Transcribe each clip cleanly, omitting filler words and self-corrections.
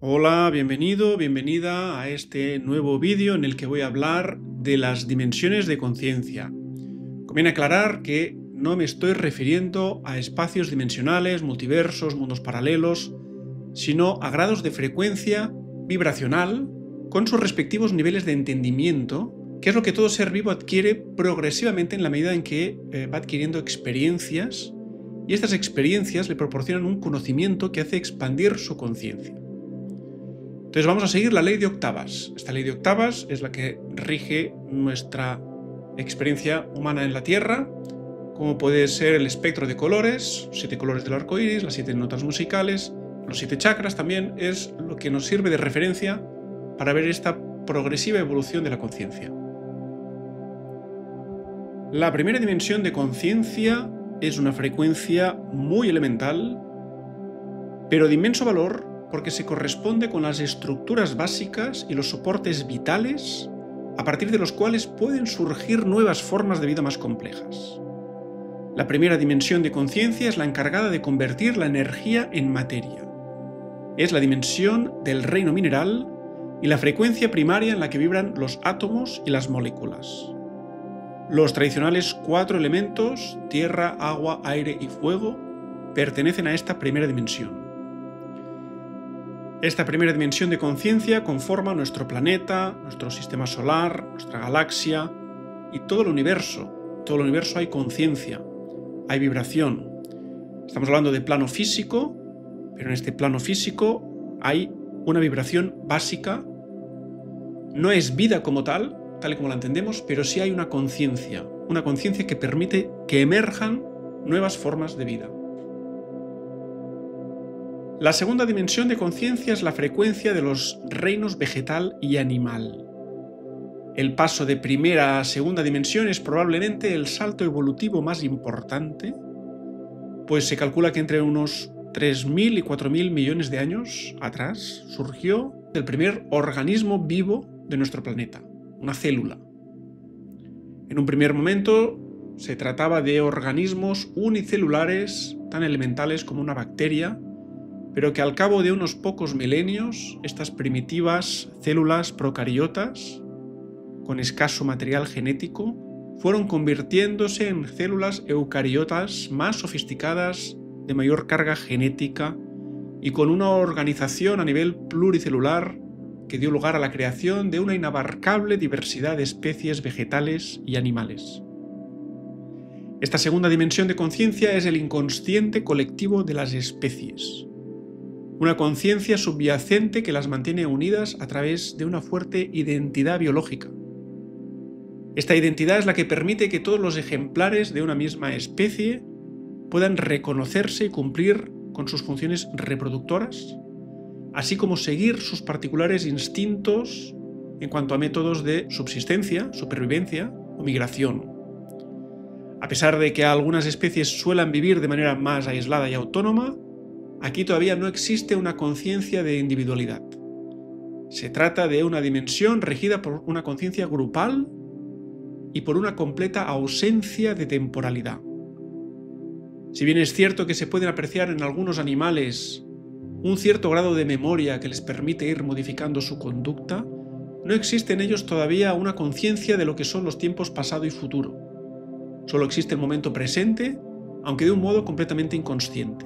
Hola, bienvenido, bienvenida a este nuevo vídeo en el que voy a hablar de las dimensiones de conciencia. Conviene aclarar que no me estoy refiriendo a espacios dimensionales, multiversos, mundos paralelos, sino a grados de frecuencia vibracional con sus respectivos niveles de entendimiento, que es lo que todo ser vivo adquiere progresivamente en la medida en que va adquiriendo experiencias, y estas experiencias le proporcionan un conocimiento que hace expandir su conciencia. Entonces vamos a seguir la ley de octavas. Esta ley de octavas es la que rige nuestra experiencia humana en la Tierra, como puede ser el espectro de colores, 7 colores del arco iris, las 7 notas musicales, los 7 chakras también es lo que nos sirve de referencia para ver esta progresiva evolución de la conciencia. La primera dimensión de conciencia es una frecuencia muy elemental, pero de inmenso valor, porque se corresponde con las estructuras básicas y los soportes vitales a partir de los cuales pueden surgir nuevas formas de vida más complejas. La primera dimensión de conciencia es la encargada de convertir la energía en materia. Es la dimensión del reino mineral y la frecuencia primaria en la que vibran los átomos y las moléculas. Los tradicionales 4 elementos, tierra, agua, aire y fuego, pertenecen a esta primera dimensión. Esta primera dimensión de conciencia conforma nuestro planeta, nuestro sistema solar, nuestra galaxia y todo el universo. En todo el universo hay conciencia, hay vibración. Estamos hablando de plano físico, pero en este plano físico hay una vibración básica. No es vida como tal y como la entendemos, pero sí hay una conciencia que permite que emerjan nuevas formas de vida. La segunda dimensión de conciencia es la frecuencia de los reinos vegetal y animal. El paso de primera a segunda dimensión es probablemente el salto evolutivo más importante, pues se calcula que entre unos 3.000 y 4.000 millones de años atrás surgió el primer organismo vivo de nuestro planeta, una célula. En un primer momento se trataba de organismos unicelulares tan elementales como una bacteria, pero que al cabo de unos pocos milenios, estas primitivas células procariotas, con escaso material genético, fueron convirtiéndose en células eucariotas más sofisticadas, de mayor carga genética y con una organización a nivel pluricelular que dio lugar a la creación de una inabarcable diversidad de especies vegetales y animales. Esta segunda dimensión de conciencia es el inconsciente colectivo de las especies. Una conciencia subyacente que las mantiene unidas a través de una fuerte identidad biológica. Esta identidad es la que permite que todos los ejemplares de una misma especie puedan reconocerse y cumplir con sus funciones reproductoras, así como seguir sus particulares instintos en cuanto a métodos de subsistencia, supervivencia o migración. A pesar de que algunas especies suelan vivir de manera más aislada y autónoma, aquí todavía no existe una conciencia de individualidad. Se trata de una dimensión regida por una conciencia grupal y por una completa ausencia de temporalidad. Si bien es cierto que se pueden apreciar en algunos animales un cierto grado de memoria que les permite ir modificando su conducta, no existe en ellos todavía una conciencia de lo que son los tiempos pasado y futuro. Solo existe el momento presente, aunque de un modo completamente inconsciente.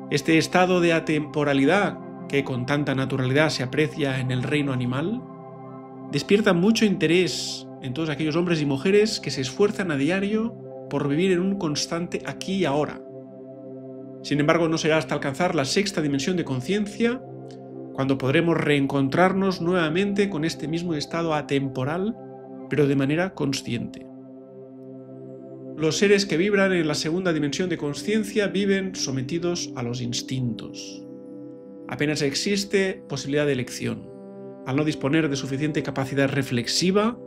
Este estado de atemporalidad, que con tanta naturalidad se aprecia en el reino animal, despierta mucho interés en todos aquellos hombres y mujeres que se esfuerzan a diario por vivir en un constante aquí y ahora. Sin embargo, no será hasta alcanzar la sexta dimensión de conciencia cuando podremos reencontrarnos nuevamente con este mismo estado atemporal, pero de manera consciente. Los seres que vibran en la segunda dimensión de conciencia viven sometidos a los instintos. Apenas existe posibilidad de elección. Al no disponer de suficiente capacidad reflexiva,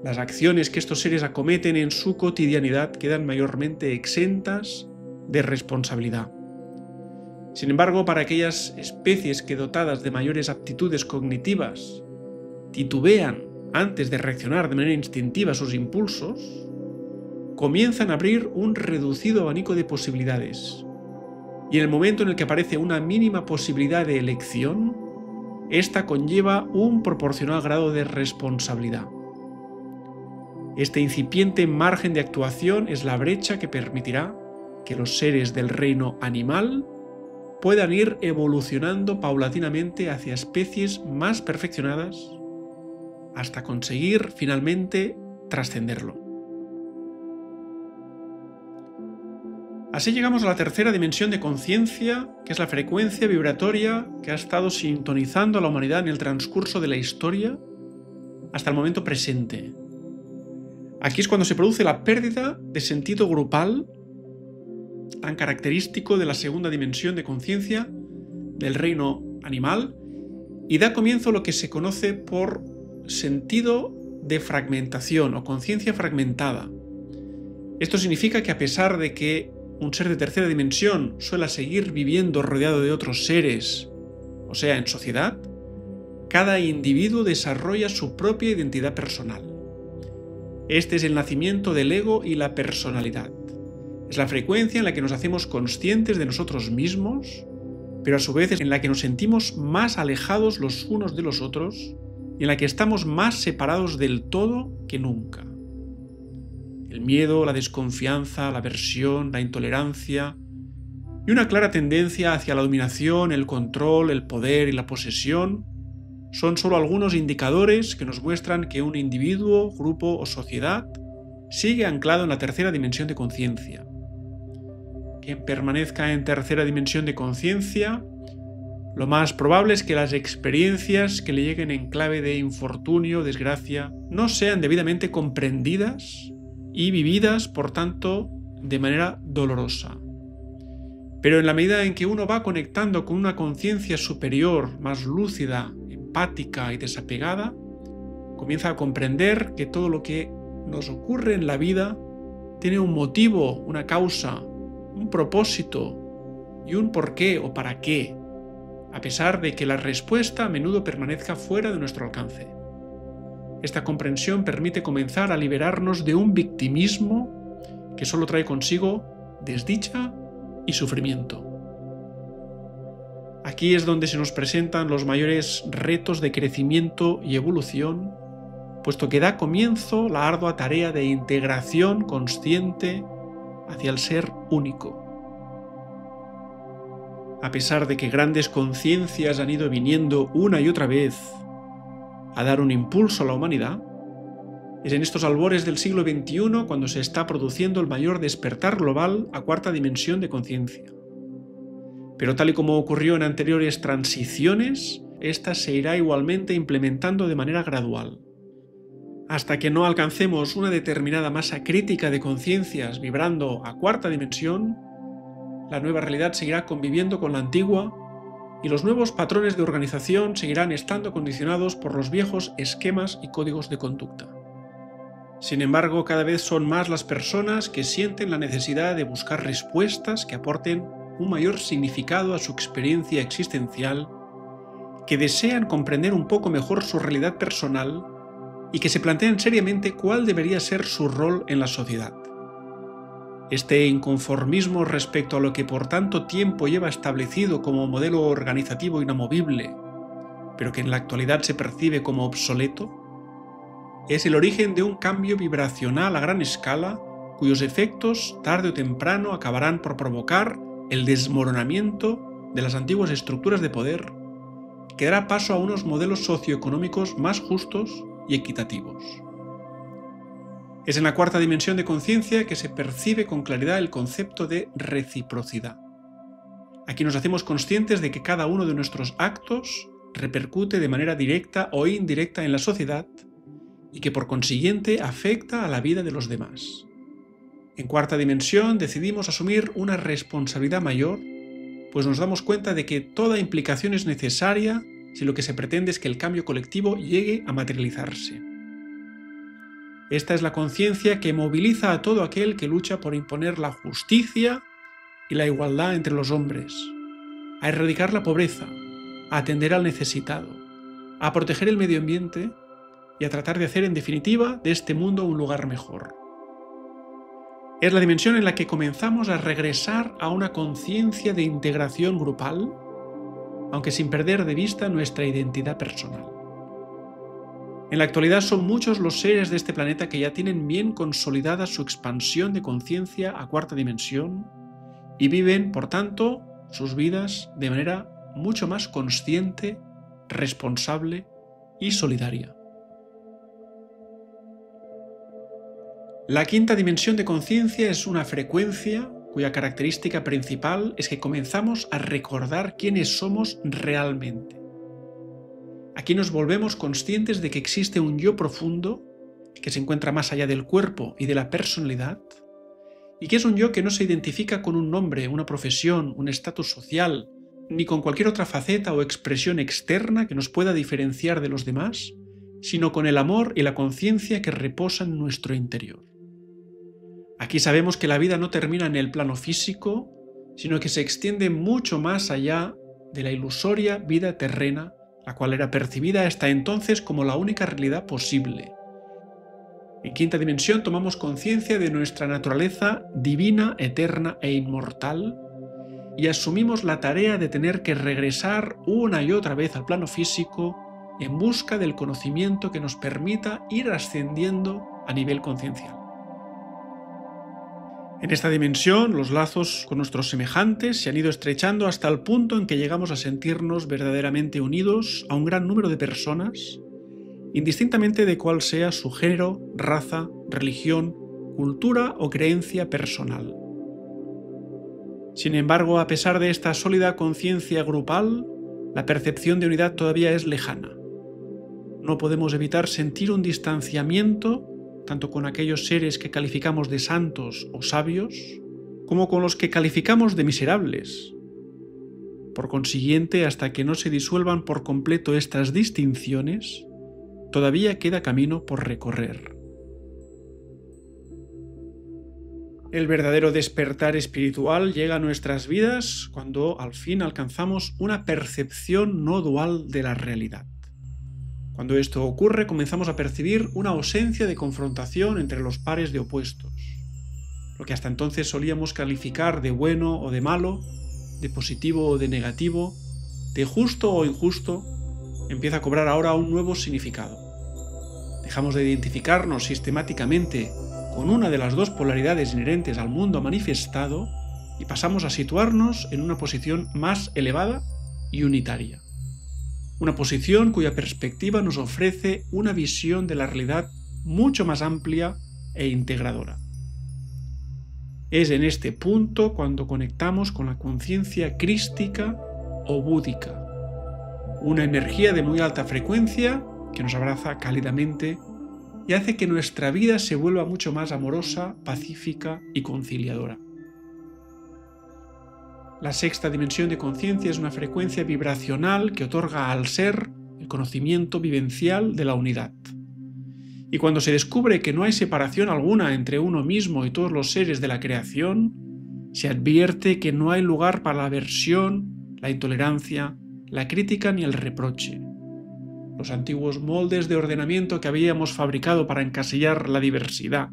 las acciones que estos seres acometen en su cotidianidad quedan mayormente exentas de responsabilidad. Sin embargo, para aquellas especies que dotadas de mayores aptitudes cognitivas titubean antes de reaccionar de manera instintiva a sus impulsos, comienzan a abrir un reducido abanico de posibilidades y en el momento en el que aparece una mínima posibilidad de elección, esta conlleva un proporcional grado de responsabilidad. Este incipiente margen de actuación es la brecha que permitirá que los seres del reino animal puedan ir evolucionando paulatinamente hacia especies más perfeccionadas hasta conseguir finalmente trascenderlo. Así llegamos a la tercera dimensión de conciencia, que es la frecuencia vibratoria que ha estado sintonizando a la humanidad en el transcurso de la historia hasta el momento presente. Aquí es cuando se produce la pérdida de sentido grupal, tan característico de la segunda dimensión de conciencia del reino animal, y da comienzo lo que se conoce por sentido de fragmentación o conciencia fragmentada. Esto significa que a pesar de que un ser de tercera dimensión suele seguir viviendo rodeado de otros seres, o sea, en sociedad, cada individuo desarrolla su propia identidad personal. Este es el nacimiento del ego y la personalidad. Es la frecuencia en la que nos hacemos conscientes de nosotros mismos, pero a su vez es en la que nos sentimos más alejados los unos de los otros y en la que estamos más separados del todo que nunca. El miedo, la desconfianza, la aversión, la intolerancia y una clara tendencia hacia la dominación, el control, el poder y la posesión son solo algunos indicadores que nos muestran que un individuo, grupo o sociedad sigue anclado en la tercera dimensión de conciencia. Quien permanezca en tercera dimensión de conciencia, lo más probable es que las experiencias que le lleguen en clave de infortunio o desgracia no sean debidamente comprendidas y vividas, por tanto, de manera dolorosa. Pero en la medida en que uno va conectando con una conciencia superior, más lúcida, empática y desapegada, comienza a comprender que todo lo que nos ocurre en la vida tiene un motivo, una causa, un propósito y un por qué o para qué, a pesar de que la respuesta a menudo permanezca fuera de nuestro alcance. Esta comprensión permite comenzar a liberarnos de un victimismo que solo trae consigo desdicha y sufrimiento. Aquí es donde se nos presentan los mayores retos de crecimiento y evolución, puesto que da comienzo la ardua tarea de integración consciente hacia el ser único. A pesar de que grandes conciencias han ido viniendo una y otra vez a dar un impulso a la humanidad, es en estos albores del siglo XXI cuando se está produciendo el mayor despertar global a cuarta dimensión de conciencia. Pero tal y como ocurrió en anteriores transiciones, esta se irá igualmente implementando de manera gradual. Hasta que no alcancemos una determinada masa crítica de conciencias vibrando a cuarta dimensión, la nueva realidad seguirá conviviendo con la antigua y los nuevos patrones de organización seguirán estando condicionados por los viejos esquemas y códigos de conducta. Sin embargo, cada vez son más las personas que sienten la necesidad de buscar respuestas que aporten un mayor significado a su experiencia existencial, que desean comprender un poco mejor su realidad personal y que se plantean seriamente cuál debería ser su rol en la sociedad. Este inconformismo respecto a lo que por tanto tiempo lleva establecido como modelo organizativo inamovible, pero que en la actualidad se percibe como obsoleto, es el origen de un cambio vibracional a gran escala cuyos efectos tarde o temprano acabarán por provocar el desmoronamiento de las antiguas estructuras de poder, que dará paso a unos modelos socioeconómicos más justos y equitativos. Es en la cuarta dimensión de conciencia que se percibe con claridad el concepto de reciprocidad. Aquí nos hacemos conscientes de que cada uno de nuestros actos repercute de manera directa o indirecta en la sociedad y que por consiguiente afecta a la vida de los demás. En cuarta dimensión decidimos asumir una responsabilidad mayor, pues nos damos cuenta de que toda implicación es necesaria si lo que se pretende es que el cambio colectivo llegue a materializarse. Esta es la conciencia que moviliza a todo aquel que lucha por imponer la justicia y la igualdad entre los hombres, a erradicar la pobreza, a atender al necesitado, a proteger el medio ambiente y a tratar de hacer en definitiva de este mundo un lugar mejor. Es la dimensión en la que comenzamos a regresar a una conciencia de integración grupal, aunque sin perder de vista nuestra identidad personal. En la actualidad son muchos los seres de este planeta que ya tienen bien consolidada su expansión de conciencia a cuarta dimensión y viven, por tanto, sus vidas de manera mucho más consciente, responsable y solidaria. La quinta dimensión de conciencia es una frecuencia cuya característica principal es que comenzamos a recordar quiénes somos realmente. Aquí nos volvemos conscientes de que existe un yo profundo que se encuentra más allá del cuerpo y de la personalidad, y que es un yo que no se identifica con un nombre, una profesión, un estatus social, ni con cualquier otra faceta o expresión externa que nos pueda diferenciar de los demás, sino con el amor y la conciencia que reposan en nuestro interior. Aquí sabemos que la vida no termina en el plano físico, sino que se extiende mucho más allá de la ilusoria vida terrena, la cual era percibida hasta entonces como la única realidad posible. En quinta dimensión tomamos conciencia de nuestra naturaleza divina, eterna e inmortal, y asumimos la tarea de tener que regresar una y otra vez al plano físico en busca del conocimiento que nos permita ir ascendiendo a nivel conciencial. En esta dimensión, los lazos con nuestros semejantes se han ido estrechando hasta el punto en que llegamos a sentirnos verdaderamente unidos a un gran número de personas, indistintamente de cuál sea su género, raza, religión, cultura o creencia personal. Sin embargo, a pesar de esta sólida conciencia grupal, la percepción de unidad todavía es lejana. No podemos evitar sentir un distanciamiento tanto con aquellos seres que calificamos de santos o sabios, como con los que calificamos de miserables. Por consiguiente, hasta que no se disuelvan por completo estas distinciones, todavía queda camino por recorrer. El verdadero despertar espiritual llega a nuestras vidas cuando al fin alcanzamos una percepción no dual de la realidad. Cuando esto ocurre, comenzamos a percibir una ausencia de confrontación entre los pares de opuestos. Lo que hasta entonces solíamos calificar de bueno o de malo, de positivo o de negativo, de justo o injusto, empieza a cobrar ahora un nuevo significado. Dejamos de identificarnos sistemáticamente con una de las dos polaridades inherentes al mundo manifestado y pasamos a situarnos en una posición más elevada y unitaria. Una posición cuya perspectiva nos ofrece una visión de la realidad mucho más amplia e integradora. Es en este punto cuando conectamos con la conciencia crística o búdica, una energía de muy alta frecuencia que nos abraza cálidamente y hace que nuestra vida se vuelva mucho más amorosa, pacífica y conciliadora. La sexta dimensión de conciencia es una frecuencia vibracional que otorga al ser el conocimiento vivencial de la unidad. Y cuando se descubre que no hay separación alguna entre uno mismo y todos los seres de la creación, se advierte que no hay lugar para la aversión, la intolerancia, la crítica ni el reproche. Los antiguos moldes de ordenamiento que habíamos fabricado para encasillar la diversidad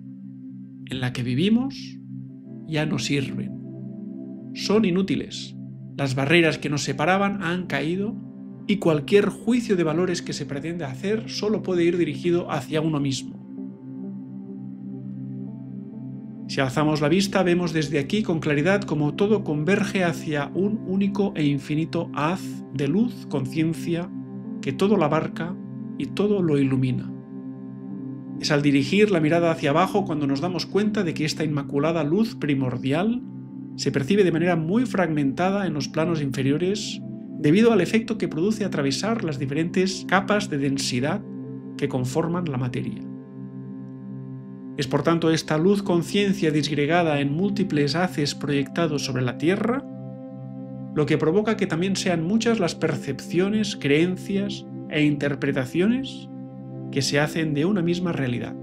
en la que vivimos ya no sirven. Son inútiles. Las barreras que nos separaban han caído y cualquier juicio de valores que se pretenda hacer solo puede ir dirigido hacia uno mismo. Si alzamos la vista, vemos desde aquí con claridad cómo todo converge hacia un único e infinito haz de luz, conciencia, que todo lo abarca y todo lo ilumina. Es al dirigir la mirada hacia abajo cuando nos damos cuenta de que esta inmaculada luz primordial se percibe de manera muy fragmentada en los planos inferiores debido al efecto que produce atravesar las diferentes capas de densidad que conforman la materia. Es por tanto esta luz conciencia disgregada en múltiples haces proyectados sobre la Tierra lo que provoca que también sean muchas las percepciones, creencias e interpretaciones que se hacen de una misma realidad.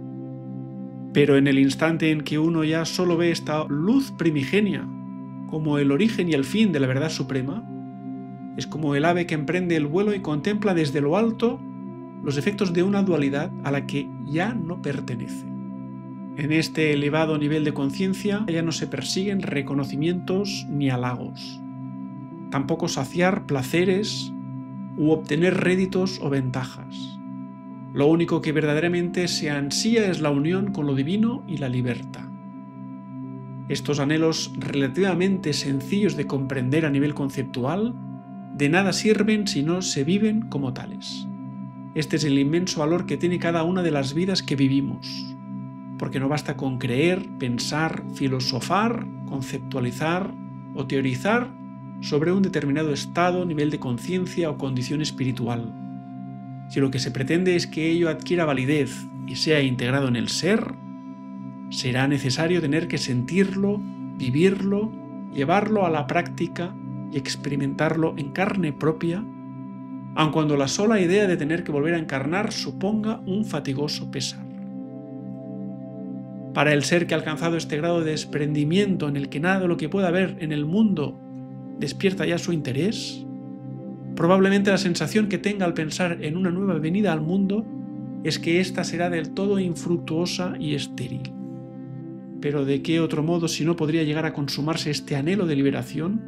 Pero en el instante en que uno ya solo ve esta luz primigenia como el origen y el fin de la verdad suprema, es como el ave que emprende el vuelo y contempla desde lo alto los efectos de una dualidad a la que ya no pertenece. En este elevado nivel de conciencia ya no se persiguen reconocimientos ni halagos, tampoco saciar placeres u obtener réditos o ventajas. Lo único que verdaderamente se ansía es la unión con lo divino y la libertad. Estos anhelos relativamente sencillos de comprender a nivel conceptual de nada sirven si no se viven como tales. Este es el inmenso valor que tiene cada una de las vidas que vivimos, porque no basta con creer, pensar, filosofar, conceptualizar o teorizar sobre un determinado estado, nivel de conciencia o condición espiritual. Si lo que se pretende es que ello adquiera validez y sea integrado en el ser, será necesario tener que sentirlo, vivirlo, llevarlo a la práctica y experimentarlo en carne propia, aun cuando la sola idea de tener que volver a encarnar suponga un fatigoso pesar. Para el ser que ha alcanzado este grado de desprendimiento en el que nada de lo que pueda haber en el mundo despierta ya su interés, probablemente la sensación que tenga al pensar en una nueva venida al mundo es que ésta será del todo infructuosa y estéril. Pero ¿de qué otro modo si no podría llegar a consumarse este anhelo de liberación?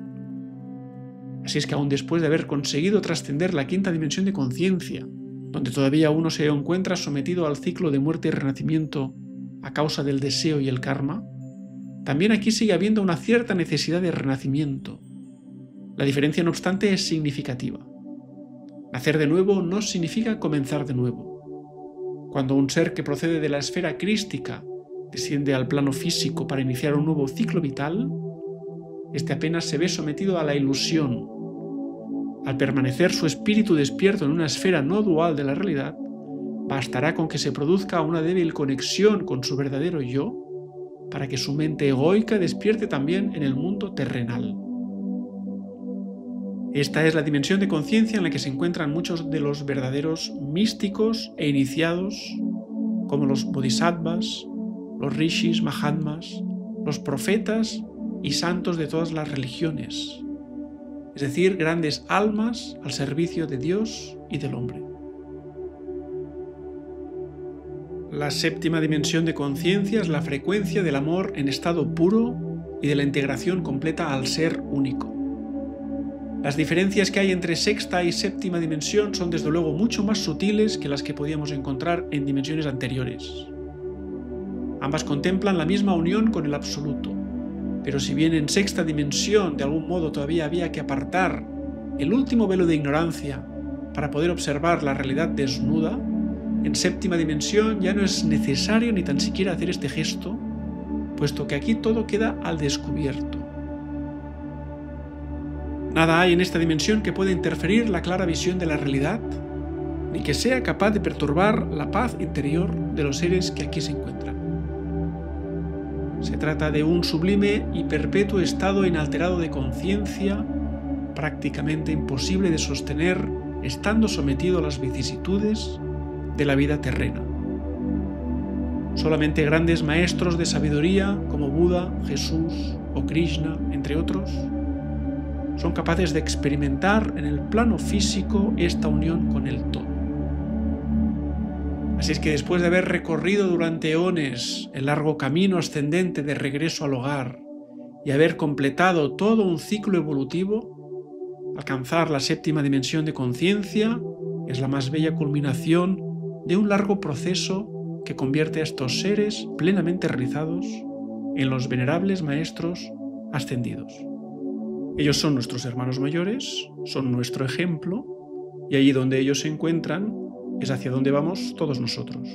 Así es que aún después de haber conseguido trascender la quinta dimensión de conciencia, donde todavía uno se encuentra sometido al ciclo de muerte y renacimiento a causa del deseo y el karma, también aquí sigue habiendo una cierta necesidad de renacimiento. La diferencia, no obstante, es significativa. Nacer de nuevo no significa comenzar de nuevo. Cuando un ser que procede de la esfera crística desciende al plano físico para iniciar un nuevo ciclo vital, este apenas se ve sometido a la ilusión. Al permanecer su espíritu despierto en una esfera no dual de la realidad, bastará con que se produzca una débil conexión con su verdadero yo para que su mente egoica despierte también en el mundo terrenal. Esta es la dimensión de conciencia en la que se encuentran muchos de los verdaderos místicos e iniciados, como los bodhisattvas, los rishis, mahatmas, los profetas y santos de todas las religiones, es decir, grandes almas al servicio de Dios y del hombre. La séptima dimensión de conciencia es la frecuencia del amor en estado puro y de la integración completa al ser único. Las diferencias que hay entre sexta y séptima dimensión son desde luego mucho más sutiles que las que podíamos encontrar en dimensiones anteriores. Ambas contemplan la misma unión con el absoluto, pero si bien en sexta dimensión de algún modo todavía había que apartar el último velo de ignorancia para poder observar la realidad desnuda, en séptima dimensión ya no es necesario ni tan siquiera hacer este gesto, puesto que aquí todo queda al descubierto. Nada hay en esta dimensión que pueda interferir la clara visión de la realidad, ni que sea capaz de perturbar la paz interior de los seres que aquí se encuentran. Se trata de un sublime y perpetuo estado inalterado de conciencia, prácticamente imposible de sostener estando sometido a las vicisitudes de la vida terrena. Solamente grandes maestros de sabiduría como Buda, Jesús o Krishna, entre otros, son capaces de experimentar en el plano físico esta unión con el todo. Así es que después de haber recorrido durante eones el largo camino ascendente de regreso al hogar y haber completado todo un ciclo evolutivo, alcanzar la séptima dimensión de conciencia es la más bella culminación de un largo proceso que convierte a estos seres plenamente realizados en los venerables maestros ascendidos. Ellos son nuestros hermanos mayores, son nuestro ejemplo, y allí donde ellos se encuentran es hacia donde vamos todos nosotros.